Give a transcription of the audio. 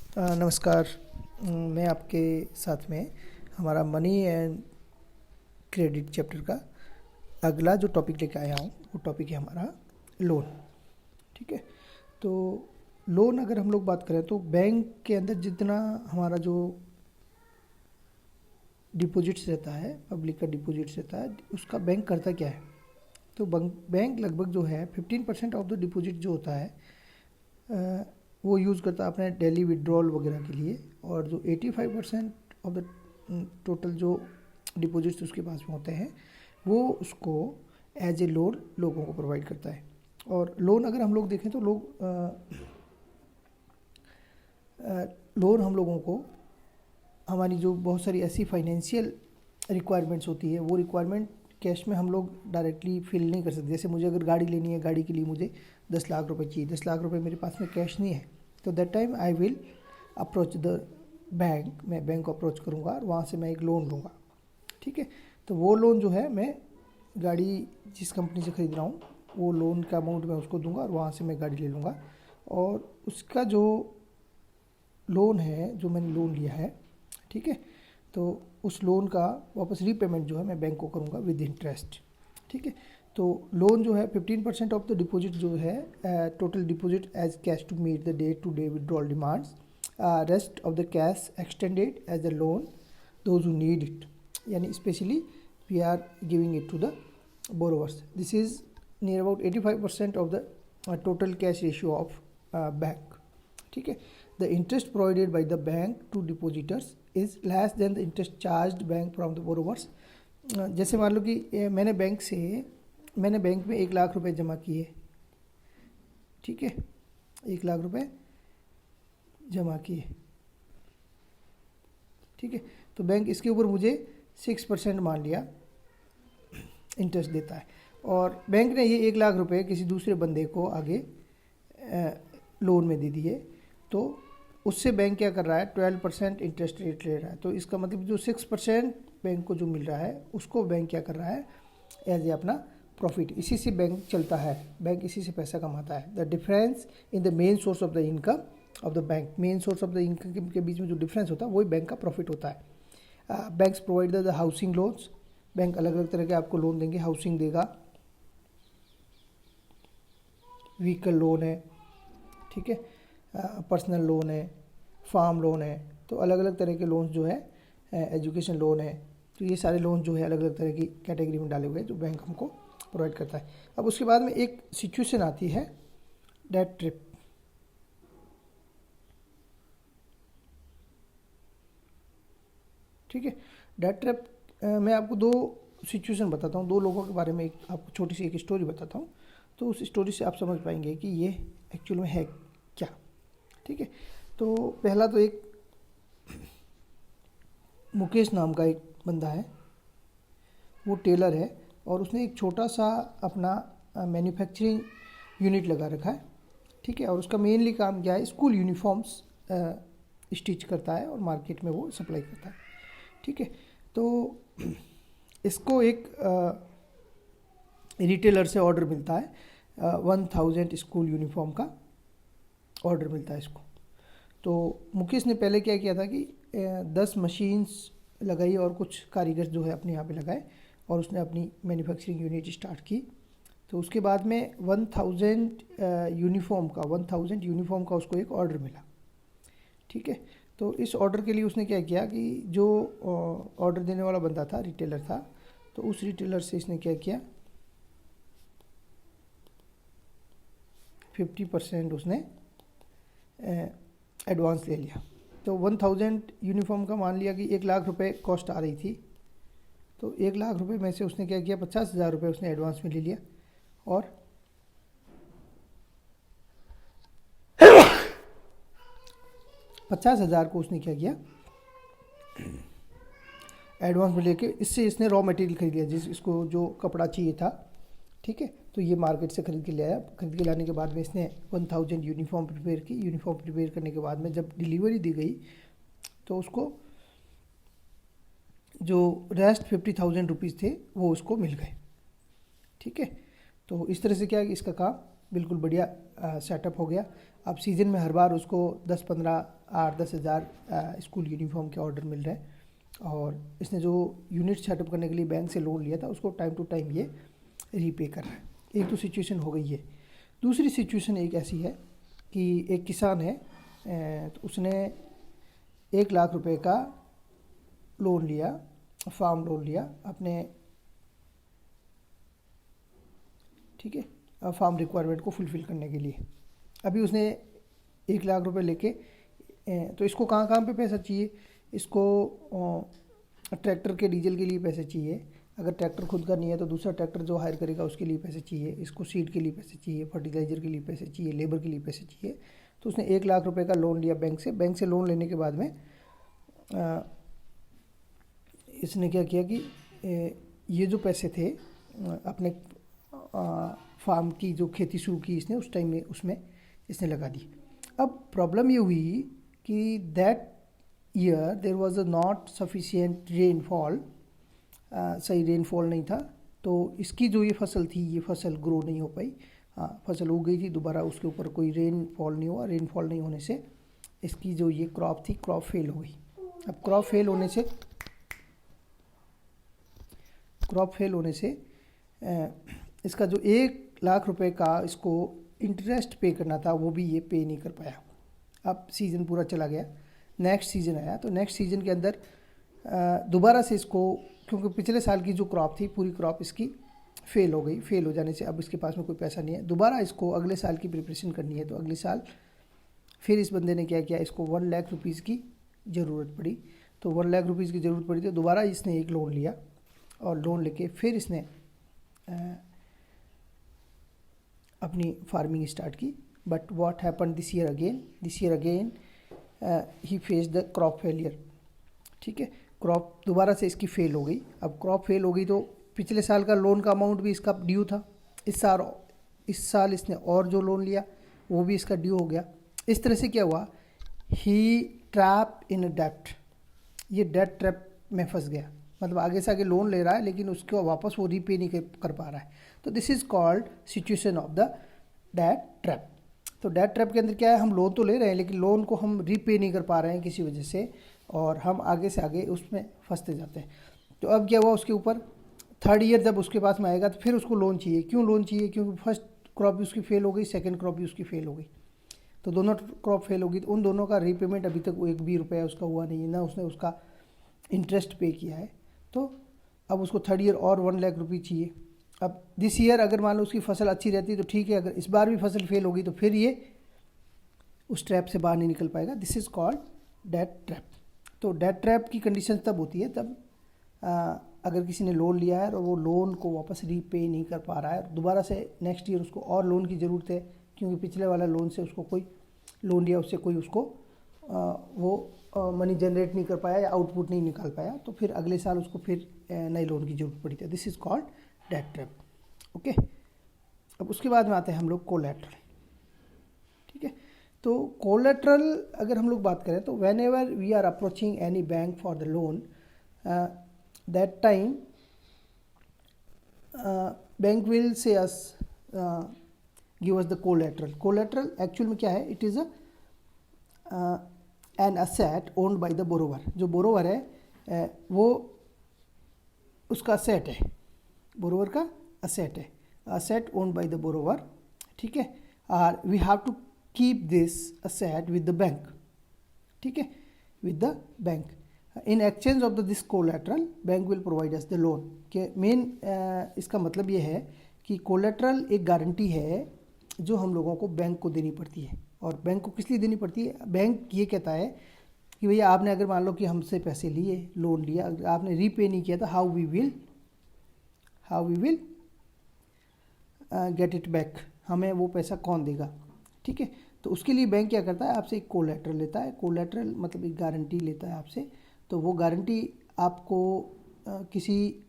नमस्कार। मैं आपके साथ में हमारा मनी एंड क्रेडिट चैप्टर का अगला जो टॉपिक लेके आया हूँ वो टॉपिक है हमारा लोन। ठीक है, तो लोन अगर हम लोग बात करें तो बैंक के अंदर जितना हमारा जो डिपॉजिट्स रहता है, पब्लिक का डिपॉजिट्स रहता है, उसका बैंक करता क्या है। तो बैंक लगभग जो है 15% ऑफ द डिपॉजिट जो होता है वो यूज़ करता है अपने डेली विड्रॉल वगैरह के लिए, और जो 85% ऑफ द टोटल जो डिपॉजिट्स उसके पास में होते हैं वो उसको एज ए लोन लोगों को प्रोवाइड करता है। और लोन अगर हम लोग देखें तो लोन हम लोगों को हमारी जो बहुत सारी ऐसी फाइनेंशियल रिक्वायरमेंट्स होती है वो रिक्वायरमेंट कैश में हम लोग डायरेक्टली फिल नहीं कर सकते। जैसे मुझे अगर गाड़ी लेनी है, गाड़ी के लिए मुझे 10 लाख रुपए चाहिए, 10 लाख रुपए मेरे पास में कैश नहीं है, तो that time I will approach the bank. मैं बैंक को अप्रोच करूँगा और वहाँ से मैं एक लोन लूँगा। ठीक है, तो वो लोन जो है मैं गाड़ी जिस कंपनी से ख़रीद रहा हूँ वो लोन का अमाउंट मैं उसको दूंगा और वहाँ से मैं गाड़ी ले लूँगा। और उसका जो लोन है, जो मैंने लोन लिया है, ठीक है, तो उस लोन का वापस रीपेमेंट जो है मैं बैंक को करूँगा विद इंटरेस्ट। ठीक है, तो लोन जो है 15% ऑफ द डिपॉजिट जो है total deposit as cash to meet the day to day withdrawal demands, rest of the cash extended as a loan those who need it, यानी specially we are giving it to the borrowers. This is near about 85% of the total cash ratio of bank. ठीक है, the interest provided by the bank to depositors is less than the interest charged bank from the borrowers. जैसे मान लो कि मैंने bank में 1 लाख रुपए जमा किए। ठीक है, 1 लाख रुपए जमा किए। ठीक है, तो बैंक इसके ऊपर मुझे 6% मान लिया इंटरेस्ट देता है, और बैंक ने ये 1 लाख रुपए किसी दूसरे बंदे को आगे लोन में दे दिए, तो उससे बैंक क्या कर रहा है, 12% इंटरेस्ट रेट ले रहा है। तो इसका मतलब जो 6% बैंक को जो मिल रहा है उसको बैंक क्या कर रहा है, एज ए अपना प्रॉफिट। इसी से बैंक चलता है, बैंक इसी से पैसा कमाता है। The difference in the main source of the income of the bank, main source of the income के बीच में जो डिफरेंस होता है वही बैंक का प्रॉफिट होता है। Banks provide the housing loans, bank अलग अलग तरह के आपको लोन देंगे, हाउसिंग देगा, व्हीकल लोन है, ठीक है, पर्सनल लोन है, फार्म लोन है, तो अलग अलग तरह के लोन्स जो है, एजुकेशन लोन है, तो ये सारे लोन जो है अलग अलग तरह की कैटेगरी में डाले हुए हैं जो बैंक हमको प्रोवाइड करता है। अब उसके बाद में एक सिचुएशन आती है डेट ट्रिप। ठीक है, डेट ट्रिप मैं आपको 2 सिचुएशन बताता हूँ, 2 लोगों के बारे में आपको छोटी सी एक स्टोरी बताता हूँ, तो उस स्टोरी से आप समझ पाएंगे कि ये एक्चुअल में है क्या। ठीक है, तो पहला तो एक मुकेश नाम का एक बंदा है, वो टेलर है और उसने एक छोटा सा अपना मैन्युफैक्चरिंग यूनिट लगा रखा है। ठीक है, और उसका मेनली काम क्या है, स्कूल यूनिफॉर्म्स स्टिच करता है और मार्केट में वो सप्लाई करता है। ठीक है, तो इसको एक रिटेलर से ऑर्डर मिलता है, 1000 स्कूल यूनिफॉर्म का ऑर्डर मिलता है इसको। तो मुकेश ने पहले क्या किया था कि 10 मशीन्स लगाई और कुछ कारीगर जो है अपने यहाँ पे लगाए और उसने अपनी मैन्युफैक्चरिंग यूनिट स्टार्ट की। तो उसके बाद में 1000 यूनिफॉर्म का उसको एक ऑर्डर मिला। ठीक है, तो इस ऑर्डर के लिए उसने क्या किया कि जो ऑर्डर देने वाला बंदा था, रिटेलर था, तो उस रिटेलर से इसने क्या किया, 50% उसने एडवांस ले लिया। तो 1000 यूनिफॉर्म का मान लिया कि 1 लाख रुपए कॉस्ट आ रही थी, तो 1 लाख रुपए में से उसने क्या किया, 50,000 रुपये उसने एडवांस में ले लिया, और 50,000 को उसने क्या किया, एडवांस में लेके इसने रॉ मटेरियल खरीद लिया, इसको जो कपड़ा चाहिए था। ठीक है, तो ये मार्केट से खरीद के ले आया। खरीद के लाने के बाद में इसने 1000 यूनिफॉर्म प्रिपेयर की। यूनिफॉर्म प्रिपेयर करने के बाद में जब डिलीवरी दी गई तो उसको जो रेस्ट 50,000 रुपीज़ थे वो उसको मिल गए। ठीक है, तो इस तरह से क्या है कि इसका काम बिल्कुल बढ़िया सेटअप हो गया। अब सीज़न में हर बार उसको 10-15 8-10 हज़ार स्कूल यूनिफॉर्म के ऑर्डर मिल रहे हैं, और इसने जो यूनिट सेटअप करने के लिए बैंक से लोन लिया था उसको टाइम टू टाइम ये रीपे कर रहा है। एक तो सिचुएशन हो गई है। दूसरी सिचुएशन एक ऐसी है कि एक किसान है, तो उसने 1 लाख रुपए का लोन लिया, फार्म लोन लिया अपने, ठीक है, फार्म रिक्वायरमेंट को फुलफ़िल करने के लिए। अभी उसने 1 लाख रुपए लेके, तो इसको कहाँ कहाँ पे पैसा चाहिए, इसको ट्रैक्टर के डीजल के लिए पैसे चाहिए, अगर ट्रैक्टर खुद का नहीं है तो दूसरा ट्रैक्टर जो हायर करेगा उसके लिए पैसे चाहिए, इसको सीड के लिए पैसे चाहिए, फर्टिलाइज़र के लिए पैसे चाहिए, लेबर के लिए पैसे चाहिए। तो उसने 1 लाख रुपए का लोन लिया बैंक से। बैंक से लोन लेने के बाद में इसने क्या किया कि ये जो पैसे थे अपने फार्म की जो खेती शुरू की इसने उस टाइम में उसमें इसने लगा दी। अब प्रॉब्लम ये हुई कि that year there was not sufficient rainfall, सही रेनफॉल नहीं था, तो इसकी जो ये फसल थी ये फसल ग्रो नहीं हो पाई। हाँ, फसल उग गई थी, दोबारा उसके ऊपर कोई रेनफॉल नहीं हुआ। रेनफॉल नहीं होने से इसकी जो ये क्रॉप थी क्रॉप फेल हो गई। अब क्रॉप फेल होने से इसका जो 1 लाख रुपए का इसको इंटरेस्ट पे करना था वो भी ये पे नहीं कर पाया। अब सीज़न पूरा चला गया, नेक्स्ट सीज़न आया, तो नेक्स्ट सीज़न के अंदर दोबारा से इसको, क्योंकि पिछले साल की जो क्रॉप थी पूरी क्रॉप इसकी फेल हो गई, फेल हो जाने से अब इसके पास में कोई पैसा नहीं है, दोबारा इसको अगले साल की प्रिपरेशन करनी है। तो अगले साल फिर इस बंदे ने क्या किया, इसको 1 लाख रुपीज़ की ज़रूरत पड़ी। तो 1 लाख रुपीज़ की ज़रूरत पड़ी तो दोबारा इसने एक लोन लिया, और लोन लेके फिर इसने अपनी फार्मिंग स्टार्ट की। But what happen this year again he face the crop failure. ठीक है, क्रॉप दोबारा से इसकी फेल हो गई। अब क्रॉप फेल हो गई तो पिछले साल का लोन का अमाउंट भी इसका ड्यू था, इस साल इसने और जो लोन लिया वो भी इसका ड्यू हो गया। इस तरह से क्या हुआ, ही ट्रैप इन डेप्ट, ये डेट ट्रैप में फंस गया। मतलब आगे से आगे लोन ले रहा है लेकिन उसको वापस वो रीपे नहीं कर पा रहा है। तो this is called situation of the debt trap. तो डेट ट्रैप के अंदर क्या है, हम लोन तो ले रहे हैं लेकिन लोन को हम रीपे नहीं कर पा रहे हैं किसी वजह से, और हम आगे से आगे उसमें फंसते जाते हैं। तो अब क्या हुआ, उसके ऊपर 3rd ईयर जब उसके पास में आएगा तो फिर उसको लोन चाहिए। क्यों लोन चाहिए, क्योंकि फर्स्ट क्रॉप भी उसकी फेल हो गई, सेकंड क्रॉप भी उसकी फेल हो गई। तो दोनों क्रॉप फेल होगी, तो उन दोनों का रीपेमेंट अभी तक 1 भी रुपया उसका हुआ नहीं है, ना उसने उसका इंटरेस्ट पे किया है। तो अब उसको 3rd ईयर और 1 लाख रुपये चाहिए। अब दिस ईयर अगर मान लो उसकी फसल अच्छी रहती तो ठीक है, अगर इस बार भी फसल फेल होगी तो फिर ये उस ट्रैप से बाहर नहीं निकल पाएगा। This is called debt trap. तो डेट ट्रैप की कंडीशन तब होती है तब अगर किसी ने लोन लिया है और वो लोन को वापस रीपे नहीं कर पा रहा है, दोबारा से नेक्स्ट ईयर उसको और लोन की ज़रूरत है, क्योंकि पिछले वाला लोन से उसको कोई लोन लिया उससे कोई उसको वो मनी जनरेट नहीं कर पाया या आउटपुट नहीं निकाल पाया, तो फिर अगले साल उसको फिर नए लोन की ज़रूरत पड़ी थी। This is called debt trap. Okay, अब उसके बाद में आते हैं हम लोग कोलैटरल। ठीक है, तो कोलैटरल अगर हम लोग बात करें तो whenever we are approaching any bank for the loan, that time bank will say us give us the collateral. Collateral actual में क्या है, it is an asset owned by the borrower. जो बोरोवर है वो उसका asset है, borrower का asset है, asset owned by the borrower. ठीक है, और we have to keep this asset with the bank. ठीक है, with the bank. In exchange of the this collateral bank will provide us the loan. के main इसका मतलब ये है कि कोलैटरल एक गारंटी है जो हम लोगों को बैंक को देनी पड़ती है। और बैंक को किस लिए देनी पड़ती है, बैंक ये कहता है कि भैया आपने अगर मान लो कि हमसे पैसे लिए, लोन लिया, अगर आपने रीपे नहीं किया तो how we will get it back, हमें वो पैसा कौन देगा। ठीक है, तो उसके लिए बैंक क्या करता है, आपसे एक कोलैटरल लेता है। कोलैटरल मतलब एक गारंटी लेता है आपसे। तो वो गारंटी आपको किसी